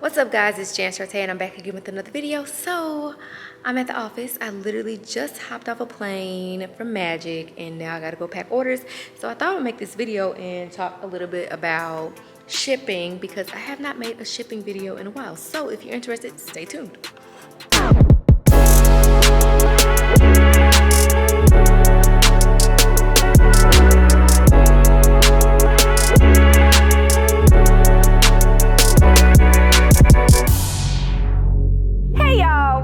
What's up guys, it's Jan Sharte and I'm back again with another video. So I'm at the office. I literally just hopped off a plane from Magic and now I gotta go pack orders. So I thought I would make this video and talk a little bit about shipping because I have not made a shipping video in a while. So if you're interested, stay tuned.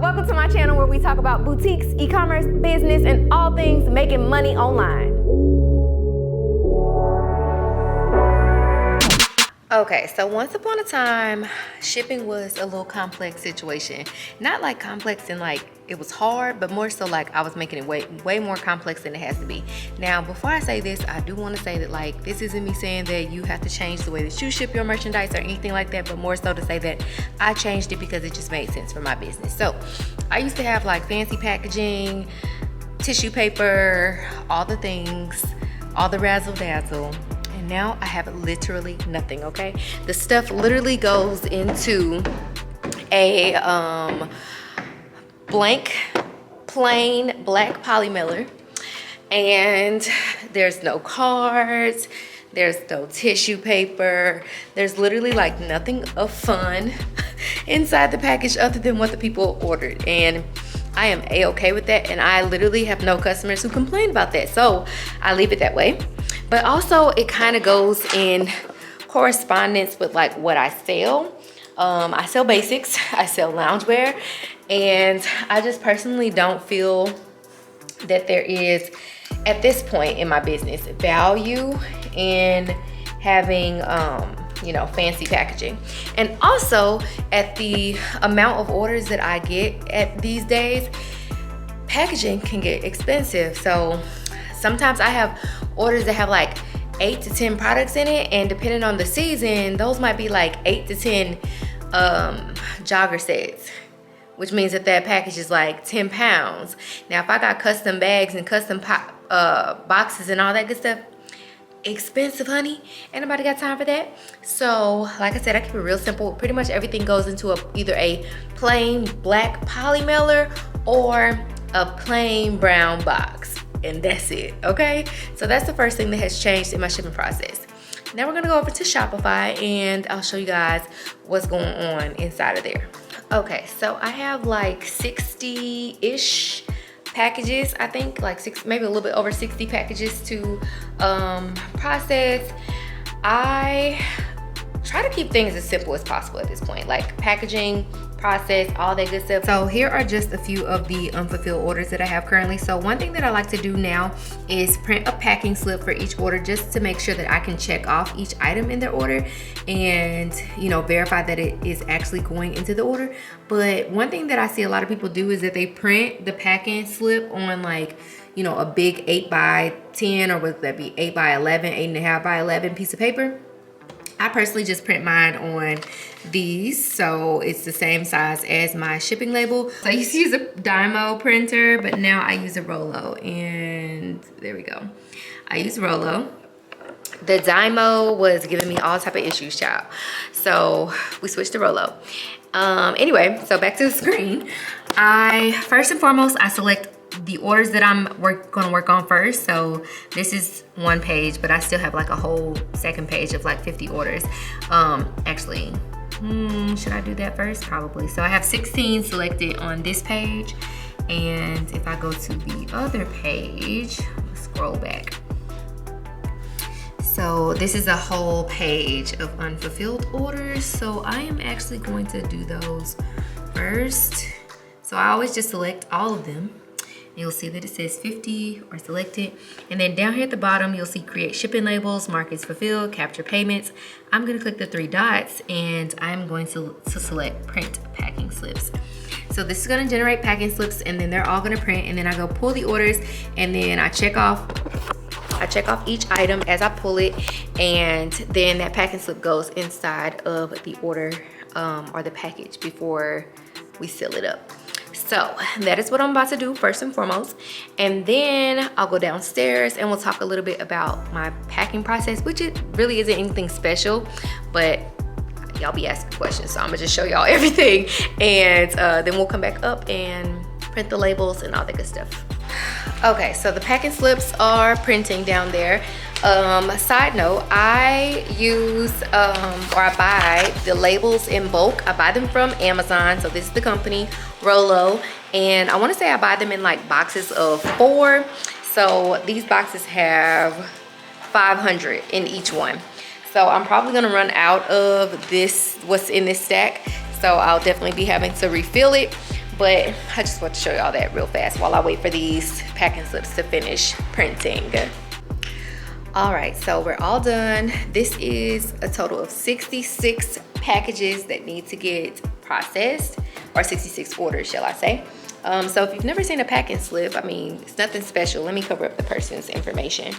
Welcome to my channel where we talk about boutiques, e-commerce, business, and all things making money online. Okay, so once upon a time, shipping was a little complex situation. Not like complex in like it was hard, but more so like I was making it way more complex than it has to be. Now, before I say this, I do want to say that like this isn't me saying that you have to change the way that you ship your merchandise or anything like that, but more so to say that I changed it because it just made sense for my business. So I used to have like fancy packaging, tissue paper, all the things, all the razzle dazzle. Now I have literally nothing, okay? The stuff literally goes into a blank, plain black poly mailer, and there's no cards, there's no tissue paper, there's literally like nothing of fun inside the package other than what the people ordered. And I am a-okay with that, and I literally have no customers who complain about that, so I leave it that way. But also it kind of goes in correspondence with like what I sell. I sell basics, I sell loungewear, and I just personally don't feel that there is, at this point in my business, value in having you know, fancy packaging. And also at the amount of orders that I get at these days, packaging can get expensive. So sometimes I have orders that have like 8 to 10 products in it, and depending on the season, those might be like 8 to 10 jogger sets, which means that that package is like 10 pounds. Now, if I got custom bags and custom boxes and all that good stuff, expensive, honey. Ain't nobody got time for that. So like I said, I keep it real simple. Pretty much everything goes into either a plain black poly mailer or a plain brown box, and that's it. Okay, so that's the first thing that has changed in my shipping process. Now we're gonna go over to Shopify and I'll show you guys what's going on inside of there. Okay, so I have like 60-ish packages, I think, like maybe a little bit over 60 packages to process. I try to keep things as simple as possible at this point, like packaging, process, all that good stuff. So here are just a few of the unfulfilled orders that I have currently. So one thing that I like to do now is print a packing slip for each order, just to make sure that I can check off each item in their order and, you know, verify that it is actually going into the order. But one thing that I see a lot of people do is that they print the packing slip on like, you know, a big 8x10, or would that be 8x11, 8.5x11 piece of paper. I personally just print mine on these, so it's the same size as my shipping label. So I used to use a Dymo printer, but now I use a Rollo, and there we go. I use Rollo. The Dymo was giving me all type of issues, child. So we switched to Rollo. Anyway, so back to the screen. First and foremost, I select the orders that I'm gonna work on first. So this is one page, but I still have like a whole second page of like 50 orders. Actually, should I do that first? Probably. So I have 16 selected on this page, and if I go to the other page, scroll back. So this is a whole page of unfulfilled orders. So I am actually going to do those first. So I always just select all of them. You'll see that it says 50 or selected. And then down here at the bottom, you'll see create shipping labels, mark as fulfilled, capture payments. I'm gonna click the 3 dots and I'm going to select print packing slips. So this is gonna generate packing slips, and then they're all gonna print, and then I go pull the orders, and then I check off each item as I pull it, and then that packing slip goes inside of the order or the package before we seal it up. So that is what I'm about to do first and foremost. And then I'll go downstairs and we'll talk a little bit about my packing process, which it really isn't anything special, but y'all be asking questions. So I'm gonna just show y'all everything, and then we'll come back up and print the labels and all that good stuff. Okay, so the packing slips are printing down there. Side note, I use or I buy the labels in bulk. I buy them from Amazon. So this is the company, Rollo, and I want to say I buy them in like boxes of 4. So these boxes have 500 in each one. So I'm probably gonna run out of this, what's in this stack. So I'll definitely be having to refill it. But I just want to show y'all that real fast while I wait for these packing slips to finish printing. All right, so we're all done. This is a total of 66 packages that need to get processed, or 66 orders, shall I say. So if you've never seen a packing slip, I mean, it's nothing special. Let me cover up the person's information.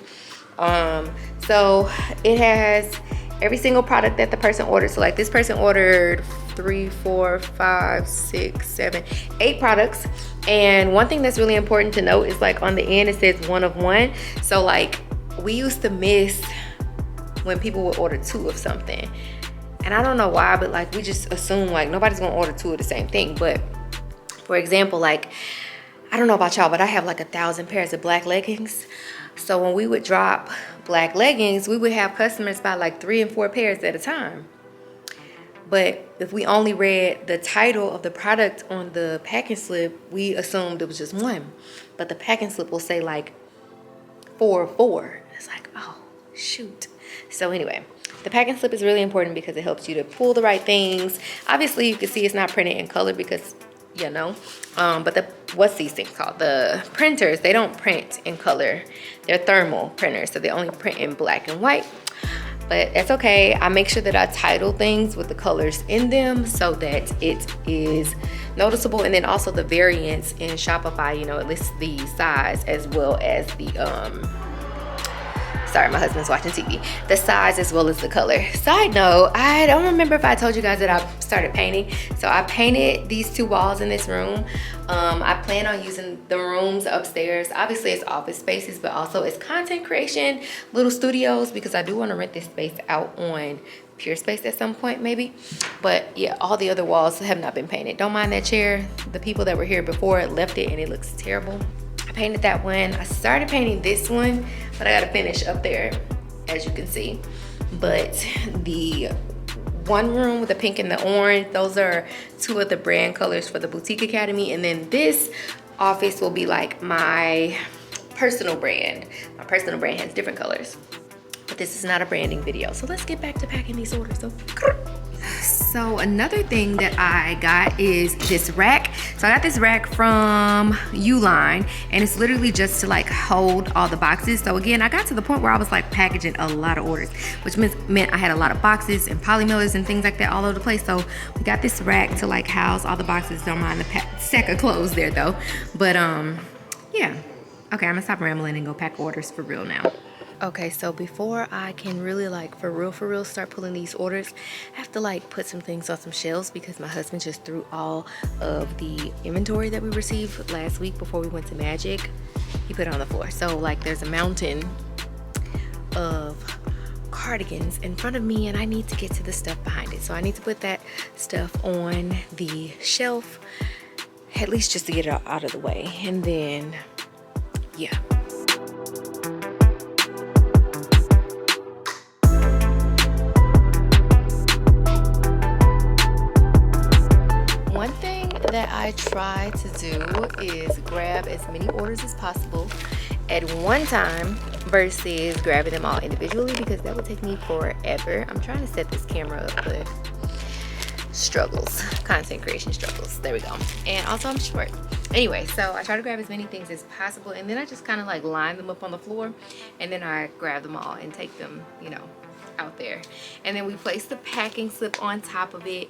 So it has every single product that the person ordered. So like this person ordered 3, 4, 5, 6, 7, 8 products. And one thing that's really important to note is like on the end it says 1 of 1. So like we used to miss when people would order 2 of something. And I don't know why, but like we just assume like nobody's gonna order 2 of the same thing. But for example, like I don't know about y'all, but I have like 1,000 pairs of black leggings. So when we would drop black leggings, we would have customers buy like 3 and 4 pairs at a time. But if we only read the title of the product on the packing slip, we assumed it was just 1. But the packing slip will say like 4 of 4. It's like, oh, shoot. So anyway, the packing slip is really important because it helps you to pull the right things. Obviously, you can see it's not printed in color because, you know, but what's these things called? The printers, they don't print in color. They're thermal printers, so they only print in black and white. But that's okay. I make sure that I title things with the colors in them so that it is noticeable. And then also the variants in Shopify, you know, it lists the size as well as the, sorry, my husband's watching TV. The size as well as the color. Side note, I don't remember if I told you guys that I started painting. So I painted these 2 walls in this room. I plan on using the rooms upstairs. Obviously it's office spaces, but also it's content creation, little studios, because I do want to rent this space out on Pure Space at some point maybe. But yeah, all the other walls have not been painted. Don't mind that chair. The people that were here before left it and it looks terrible. I painted that one. I started painting this one, but I gotta finish up there, as you can see. But the one room with the pink and the orange, those are 2 of the brand colors for the Boutique Academy. And then this office will be like my personal brand. My personal brand has different colors, but this is not a branding video. So let's get back to packing these orders. So another thing that I got is this rack. So I got this rack from Uline, and it's literally just to like hold all the boxes. So again, I got to the point where I was like packaging a lot of orders, which meant I had a lot of boxes and poly mailers and things like that all over the place. So we got this rack to like house all the boxes. Don't mind the sack of clothes there though. But yeah. Okay, I'm gonna stop rambling and go pack orders for real now. Okay, so before I can really like for real start pulling these orders, I have to like put some things on some shelves because my husband just threw all of the inventory that we received last week before we went to Magic. He put it on the floor. So like there's a mountain of cardigans in front of me and I need to get to the stuff behind it. So I need to put that stuff on the shelf, at least just to get it out of the way. And then, yeah. One thing that I try to do is grab as many orders as possible at one time versus grabbing them all individually because that would take me forever. I'm trying to set this camera up, but struggles, content creation struggles. There we go. And also I'm short. Anyway, so I try to grab as many things as possible and then I just kind of like line them up on the floor and then I grab them all and take them, you know, out there. And then we place the packing slip on top of it.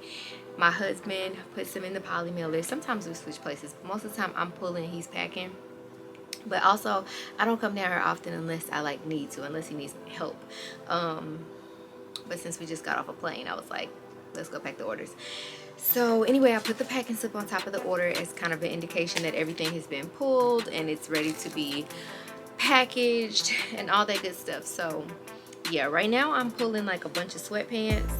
My husband puts them in the poly mailer. Sometimes we switch places, but most of the time I'm pulling, he's packing. But also, I don't come down here often unless I like need to, unless he needs help. But since we just got off a plane, I was like, let's go pack the orders. So anyway, I put the packing slip on top of the order as kind of an indication that everything has been pulled and it's ready to be packaged and all that good stuff. So yeah, right now I'm pulling like a bunch of sweatpants,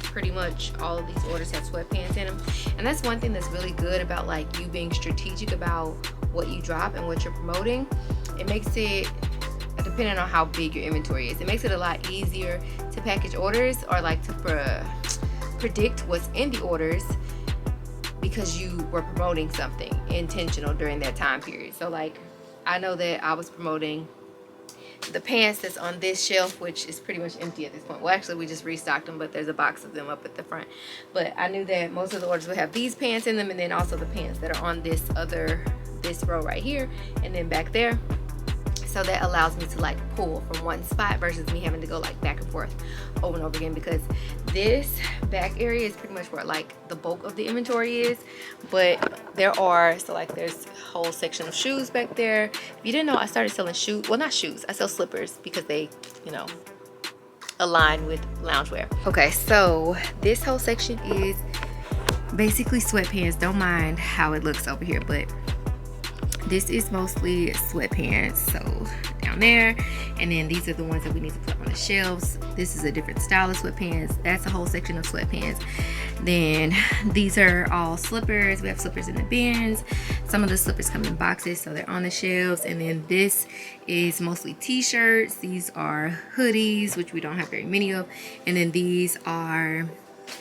Pretty much all of these orders have sweatpants in them, and that's one thing that's really good about like you being strategic about what you drop and what you're promoting. It makes it, depending on how big your inventory is, it makes it a lot easier to package orders or like to predict what's in the orders, because you were promoting something intentional during that time period. So like I know that I was promoting the pants that's on this shelf, which is pretty much empty at this point. Well, actually we just restocked them, but there's a box of them up at the front. But I knew that most of the orders would have these pants in them, and then also the pants that are on this row right here and then back there. So that allows me to like pull from one spot versus me having to go like back and forth over and over again, because this back area is pretty much where like the bulk of the inventory is. But there are, so like there's a whole section of shoes back there. If you didn't know, I started selling shoes, well not shoes, I sell slippers because they, you know, align with loungewear. Okay, so this whole section is basically sweatpants. Don't mind how it looks over here, but this is mostly sweatpants, so down there. And then these are the ones that we need to put on the shelves. This is a different style of sweatpants. That's a whole section of sweatpants. Then these are all slippers. We have slippers in the bins. Some of the slippers come in boxes, so they're on the shelves. And then this is mostly t-shirts. These are hoodies, which we don't have very many of. And then these are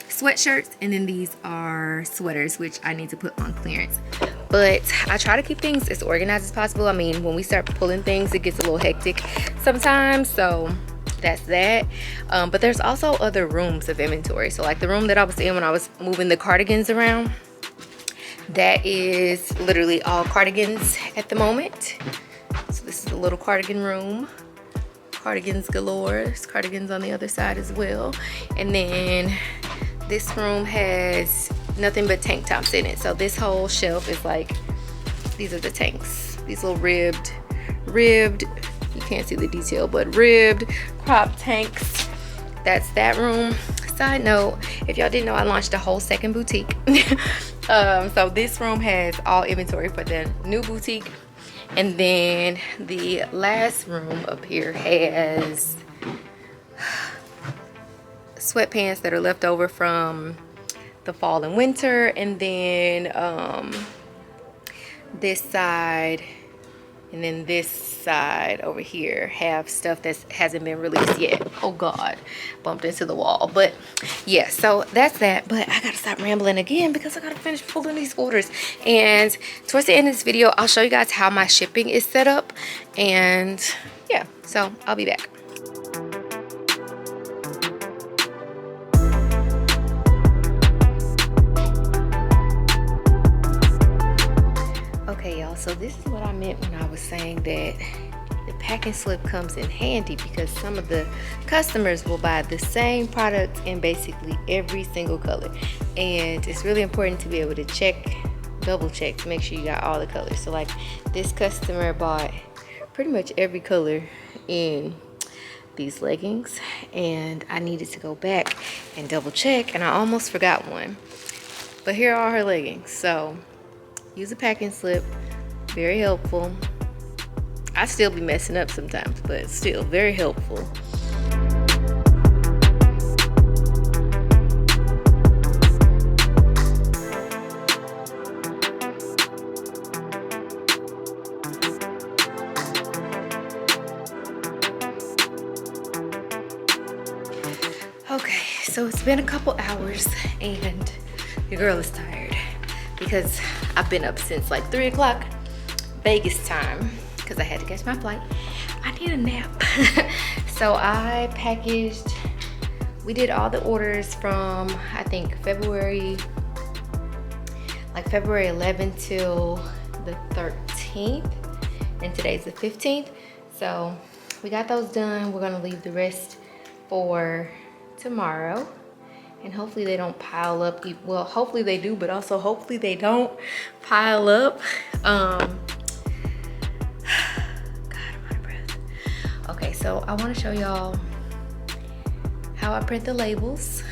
sweatshirts, and then these are sweaters, which I need to put on clearance. But I try to keep things as organized as possible. I mean, when we start pulling things, it gets a little hectic sometimes, so that's that. But there's also other rooms of inventory. So like the room that I was in when I was moving the cardigans around, that is literally all cardigans at the moment. So this is the little cardigan room. Cardigans galore. There's cardigans on the other side as well. And then this room has nothing but tank tops in it. So this whole shelf is like, these are the tanks. These little ribbed, you can't see the detail, but ribbed crop tanks. That's that room. Side note, if y'all didn't know, I launched a whole second boutique. So this room has all inventory for the new boutique. And then the last room up here has sweatpants that are left over from the fall and winter. And then this side and then this side over here have stuff that hasn't been released yet. Oh god, bumped into the wall. But yeah, so that's that. But I gotta stop rambling again because I gotta finish pulling these orders. And towards the end of this video, I'll show you guys how my shipping is set up. And yeah, so I'll be back. Okay, y'all, so this is what I meant when I was saying that the packing slip comes in handy, because some of the customers will buy the same product in basically every single color, and it's really important to be able to check, double check to make sure you got all the colors. So like this customer bought pretty much every color in these leggings, and I needed to go back and double check, and I almost forgot one, but here are her leggings. So use a packing slip, very helpful. I still be messing up sometimes, but still very helpful. Okay, so it's been a couple hours and your girl is tired because I've been up since like 3 o'clock Vegas time because I had to catch my flight. I need a nap. So I packaged, we did all the orders from I think February 11th till the 13th, and today's the 15th. So we got those done. We're gonna leave the rest for tomorrow, and hopefully they don't pile up. Well, hopefully they do, but also hopefully they don't pile up. God, I'm out of breath. Okay, so I want to show y'all how I print the labels,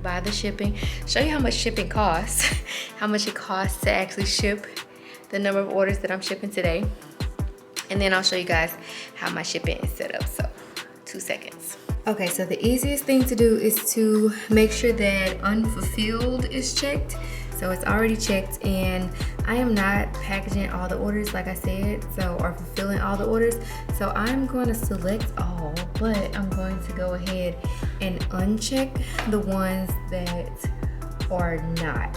buy the shipping, show you how much shipping costs, how much it costs to actually ship the number of orders that I'm shipping today, and then I'll show you guys how my shipping is set up. So 2 seconds. Okay, so the easiest thing to do is to make sure that unfulfilled is checked. So it's already checked, and I am not packaging all the orders like I said, or fulfilling all the orders. So I'm going to select all, but I'm going to go ahead and uncheck the ones that are not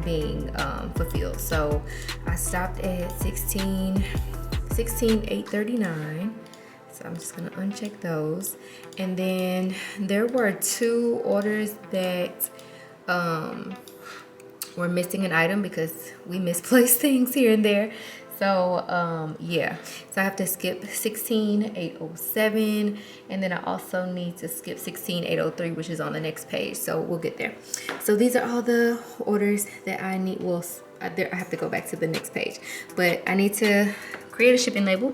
being fulfilled. So I stopped at 16,839. So I'm just gonna uncheck those. And then there were 2 orders that we're missing an item because we misplaced things here and there. So yeah, so I have to skip 16,807, and then I also need to skip 16,803, which is on the next page. So we'll get there. So these are all the orders that I need. Well, I have to go back to the next page, but I need to create a shipping label.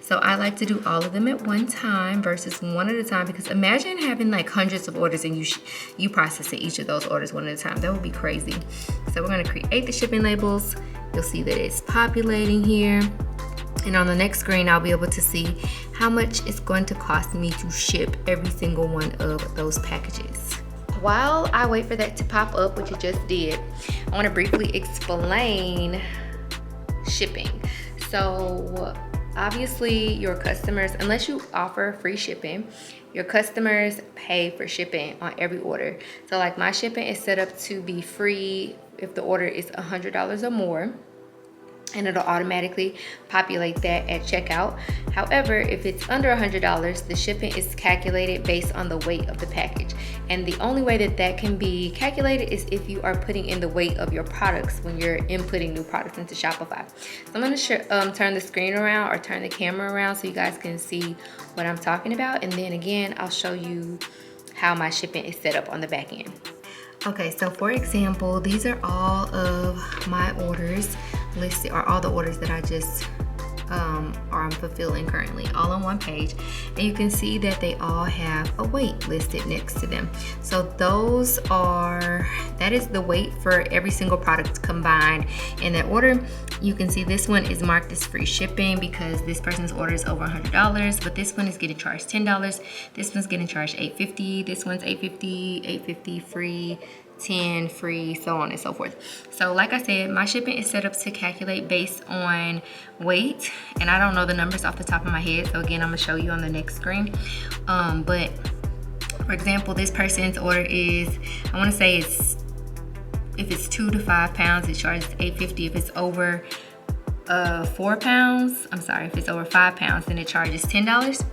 So I like to do all of them at one time versus one at a time, because imagine having like hundreds of orders and you processing each of those orders one at a time. That would be crazy. So we're gonna create the shipping labels. You'll see that it's populating here. And on the next screen, I'll be able to see how much it's going to cost me to ship every single one of those packages. While I wait for that to pop up, which it just did, I wanna briefly explain shipping. So obviously your customers, unless you offer free shipping, your customers pay for shipping on every order. So like my shipping is set up to be free if the order is $100 or more, and it'll automatically populate that at checkout. However, if it's under $100, the shipping is calculated based on the weight of the package. And the only way that that can be calculated is if you are putting in the weight of your products when you're inputting new products into Shopify. So I'm gonna turn the screen around, or turn the camera around, so you guys can see what I'm talking about. And then again, I'll show you how my shipping is set up on the back end. Okay, so for example, these are all of my orders listed, or all the orders that I just I'm fulfilling currently, all on one page. And you can see that they all have a weight listed next to them. So that is the weight for every single product combined in that order. You can see this one is marked as free shipping because this person's order is over $100, but this one is getting charged $10. This one's getting charged $8.50. This one's $8.50 free, 10 free, so on and so forth. So like I said, my shipping is set up to calculate based on weight, and I don't know the numbers off the top of my head, so again, I'm gonna show you on the next screen. But for example, this person's order is, I want to say if it's 2 to 5 pounds, it charges $8.50. If it's over 4 pounds, if it's over 5 pounds, then it charges $10.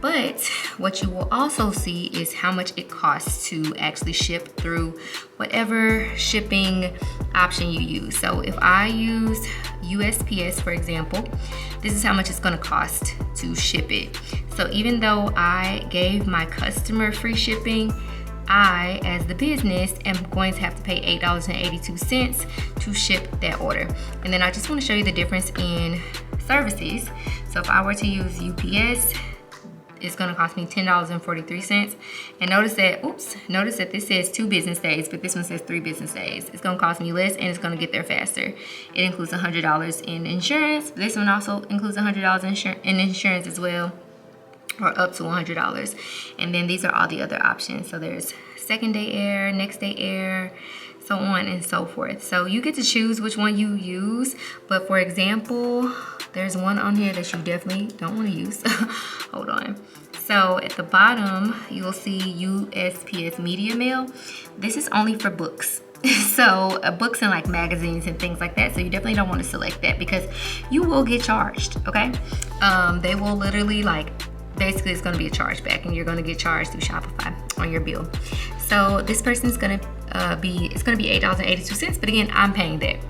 But what you will also see is how much it costs to actually ship through whatever shipping option you use. So if I use USPS, for example, this is how much it's gonna cost to ship it. So even though I gave my customer free shipping, I, as the business, am going to have to pay $8.82 to ship that order. And then I just want to show you the difference in services. So if I were to use UPS, it's going to cost me $10.43. And notice that this says 2 business days, but this one says 3 business days. It's going to cost me less, and it's going to get there faster. It includes $100 in insurance. This one also includes $100 in insurance as well, or up to $100. And then these are all the other options. So there's second day air, next day air, so on and so forth. So you get to choose which one you use. But for example, there's one on here that you definitely don't want to use. Hold on. So at the bottom, you'll see USPS Media Mail. This is only for books. So books and like magazines and things like that. So you definitely don't want to select that because you will get charged, okay? They will literally basically it's going to be a chargeback, and you're going to get charged through Shopify on your bill. So this person's going to be $8.82, but again, I'm paying that.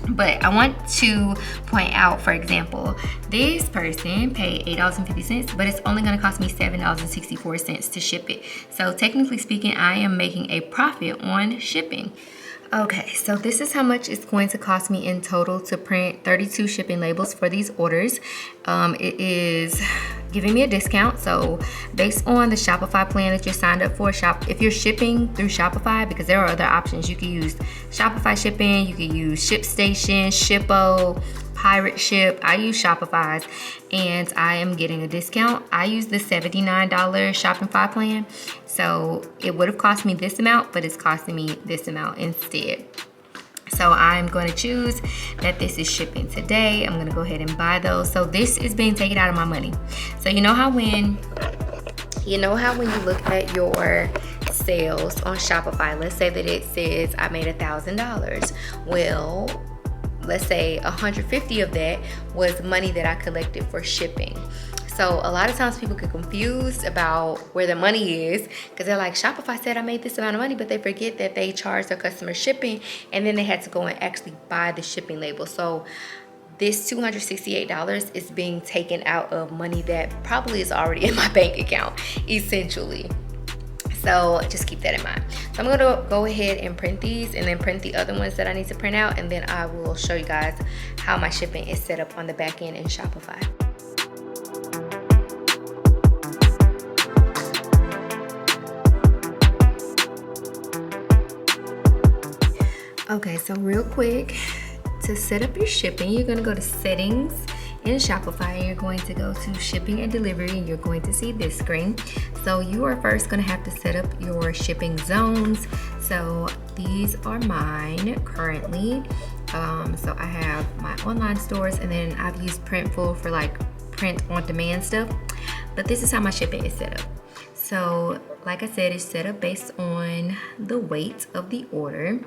But I want to point out, for example, this person paid $8.50, but it's only going to cost me $7.64 to ship it. So technically speaking, I am making a profit on shipping. Okay, so this is how much it's going to cost me in total to print 32 shipping labels for these orders. It is giving me a discount. So based on the Shopify plan that you're signed up for, if you're shipping through Shopify, because there are other options, you can use Shopify shipping, you can use ShipStation, Shippo, pirate ship. I use Shopify's and I am getting a discount. I use the $79 Shopify plan. So it would have cost me this amount, but it's costing me this amount instead. So I'm going to choose that this is shipping today. I'm going to go ahead and buy those. So this is being taken out of my money. So you know how when you look at your sales on Shopify, let's say that it says I made $1,000. Well, let's say 150 of that was money that I collected for shipping. So a lot of times people get confused about where the money is because they're like, Shopify said I made this amount of money, but they forget that they charge their customer shipping and then they had to go and actually buy the shipping label. So this $268 is being taken out of money that probably is already in my bank account, essentially. So just keep that in mind. So I'm gonna go ahead and print these and then print the other ones that I need to print out, and then I will show you guys how my shipping is set up on the back end in Shopify. Okay, so real quick, to set up your shipping, you're gonna go to settings in Shopify and you're going to go to shipping and delivery and you're going to see this screen. So you are first gonna have to set up your shipping zones. So these are mine currently. So I have my online stores and then I've used Printful for like print on demand stuff. But this is how my shipping is set up. So like I said, it's set up based on the weight of the order.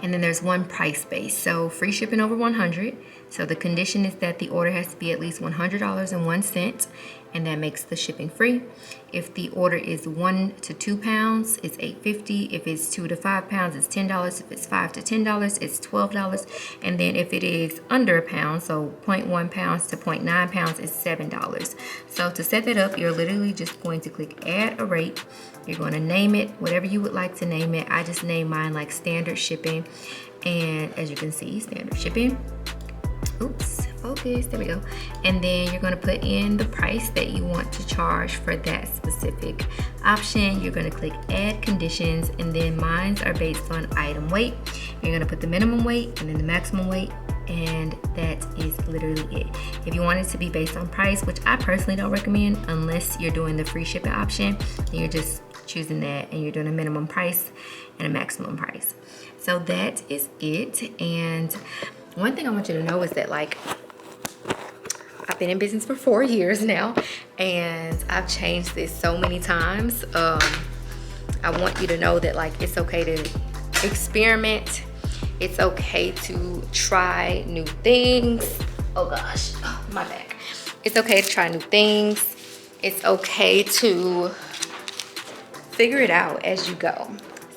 And then there's one price base. So free shipping over 100. So the condition is that the order has to be at least $100.01, and that makes the shipping free. If the order is 1 to 2 pounds, it's $8.50. If it's 2 to 5 pounds, it's $10. If it's 5 to $10, it's $12. And then if it is under a pound, so 0.1 pounds to 0.9 pounds, it's $7. So to set that up, you're literally just going to click add a rate. You're going to name it whatever you would like to name it. I just named mine like standard shipping. And as you can see, standard shipping. Oops, focus, there we go. And then you're gonna put in the price that you want to charge for that specific option. You're gonna click add conditions, and then mines are based on item weight. You're gonna put the minimum weight and then the maximum weight, and that is literally it. If you want it to be based on price, which I personally don't recommend unless you're doing the free shipping option, then you're just choosing that and you're doing a minimum price and a maximum price. So that is it. And one thing I want you to know is that like I've been in business for 4 years now and I've changed this so many times. I want you to know that like it's okay to experiment. It's okay to try new things. Oh gosh, oh, my back. It's okay to try new things. It's okay to figure it out as you go.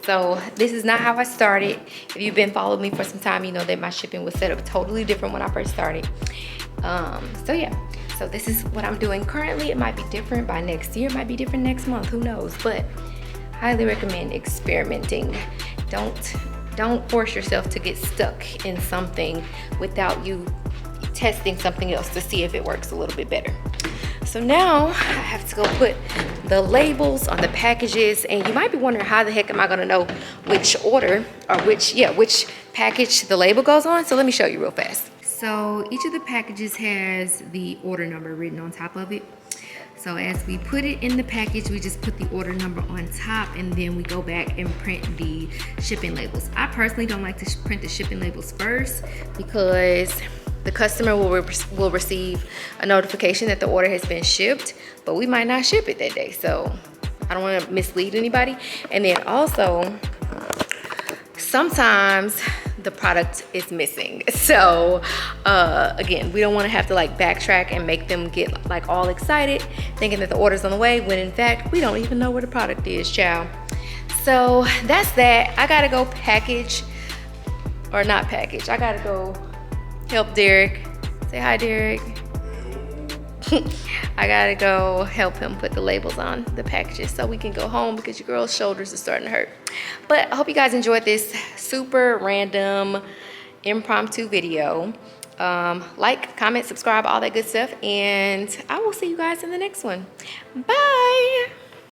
So this is not how I started. If you've been following me for some time, you know that my shipping was set up totally different when I first started. So yeah, so this is what I'm doing currently. It might be different by next year, it might be different next month, who knows? But highly recommend experimenting. Don't force yourself to get stuck in something without you testing something else to see if it works a little bit better. So now I have to go put the labels on the packages, and you might be wondering how the heck am I gonna know which order or which package the label goes on. So let me show you real fast. So each of the packages has the order number written on top of it. So as we put it in the package, we just put the order number on top, and then we go back and print the shipping labels. I personally don't like to print the shipping labels first because the customer will receive a notification that the order has been shipped, but we might not ship it that day. So I don't want to mislead anybody. And then also, sometimes the product is missing. So again, we don't want to have to like backtrack and make them get like all excited thinking that the order's on the way when in fact we don't even know where the product is, child. So that's that. I gotta go I gotta go help Derek. Say hi, Derek. I gotta go help him put the labels on the packages so we can go home because your girl's shoulders are starting to hurt. But I hope you guys enjoyed this super random impromptu video. Like, comment, subscribe, all that good stuff, and I will see you guys in the next one. Bye.